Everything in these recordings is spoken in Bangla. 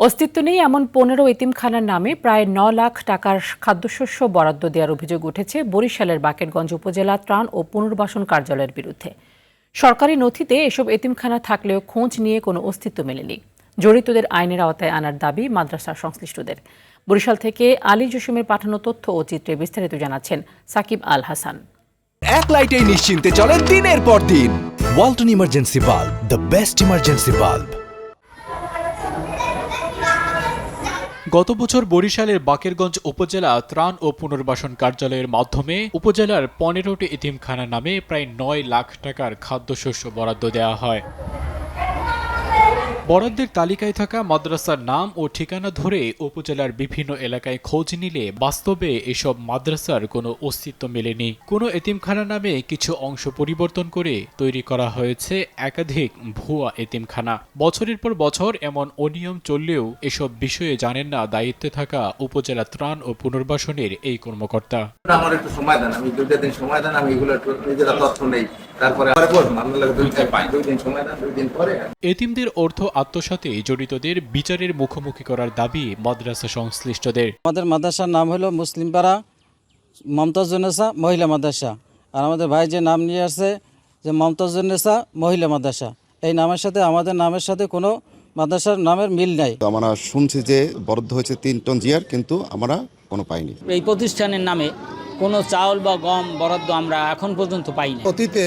অস্তিত্ব নেই এমন 15 এতিমখানার নামে প্রায় 9 লাখ টাকার খাদ্যশস্য বরাদ্দ দেওয়ার অভিযোগ উঠেছে বরিশালের বাকেরগঞ্জ উপজেলা ত্রাণ ও পুনর্বাসন কার্যালয়ের বিরুদ্ধে। সরকারি নথিতে এসব এতিমখানা থাকলেও খোঁজ নিয়ে কোনো অস্তিত্ব মেলেনি। জড়িতদের আইনের আওতায় আনার দাবি মাদ্রাসা সংশ্লিষ্টদের। বরিশাল থেকে আলী জসিমের পাঠানো তথ্য ও চিত্রে বিস্তারিত জানাচ্ছেন সাকিব আল হাসান। এক লাইটেই নিশ্চিন্তে চলে দিনের পর দিন। Walton emergency bulb, the best emergency bulb. গত বছর বরিশালের বাকেরগঞ্জ উপজেলা ত্রাণ ও পুনর্বাসন কার্যালয়ের মাধ্যমে উপজেলার 15টি এতিমখানার নামে প্রায় 9 লাখ টাকার খাদ্যশস্য বরাদ্দ দেওয়া হয়। বরাদ্দের তালিকায় থাকা মাদ্রাসার নাম ও ঠিকানা ধরে উপজেলার বিভিন্ন এলাকায় খোঁজ নিলে বাস্তবে এসব মাদ্রাসার কোনো অস্তিত্ব মেলেনি। কোনো এতিমখানা নামে কিছু অংশ পরিবর্তন করে তৈরি করা হয়েছে একাধিক ভুয়া এতিমখানা। বছরের পর বছর এমন অনিয়ম চললেও এসব বিষয়ে জানেন না দায়িত্বে থাকা উপজেলা ত্রাণ ও পুনর্বাসনের এই কর্মকর্তা। আমার একটু সময় দেন, আমি 2 দিন সময় দেন, আমি এগুলো নিজেরা তথ্য নেই, তারপরে দুই দিন সময় দেন, 2 দিন পরে। এতিমদের অর্থ আত্মসাতে জড়িতদের বিচারের মুখোমুখি করার দাবি মাদ্রাসা সংশ্লিষ্টদের। আমাদের মাদ্রাসার নাম হলো মুসলিমপাড়া মমতাজুন্নেসা মহিলা মাদ্রাসা, আর আমাদের ভাই যে নাম নিয়ে আসছে যে মমতাজুন্নেসা মহিলা মাদ্রাসা, এই নামের সাথে আমাদের নামের সাথে কোনো মাদ্রাসার নামের মিল নাই। আমরা শুনছি যে বরাদ্দ হয়েছে 3 টন জিয়ার, কিন্তু আমরা কোনো পাইনি। এই প্রতিষ্ঠানের নামে কোনো চাউল বা গম বরাদ্দ আমরা এখন পর্যন্ত পাইনি। অতীতে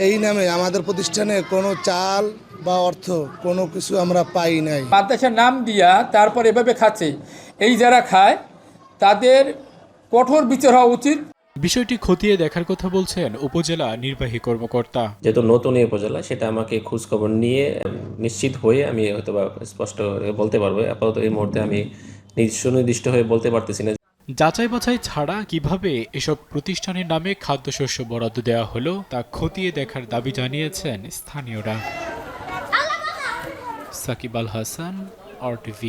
এই নামে আমাদের প্রতিষ্ঠানে কোনো চাল বা অর্থ কোনো কিছু আমরা পাই নাই। মাদ্রাসার নাম দিয়া তারপর এভাবে খাচ্ছে, এই যারা খায় তাদের কঠোর বিচার হওয়া উচিত। বিষয়টি খতিয়ে দেখার কথা বলছেন উপজেলা নির্বাহী কর্মকর্তা। যেহেতু নতুন এই উপজেলা, সেটা আমাকে খোঁজখবর নিয়ে নিশ্চিত হয়ে আমি হয়তো বা স্পষ্ট বলতে পারবো। আপাতত এই মুহূর্তে আমি সুনির্দিষ্ট হয়ে বলতে পারতেছি না। যাচাই বাছাই ছাড়া কিভাবে এসব প্রতিষ্ঠানের নামে খাদ্যশস্য বরাদ্দ দেওয়া হলো তা খতিয়ে দেখার দাবি জানিয়েছেন স্থানীয়রা। সাকিব আল হাসান, RTV।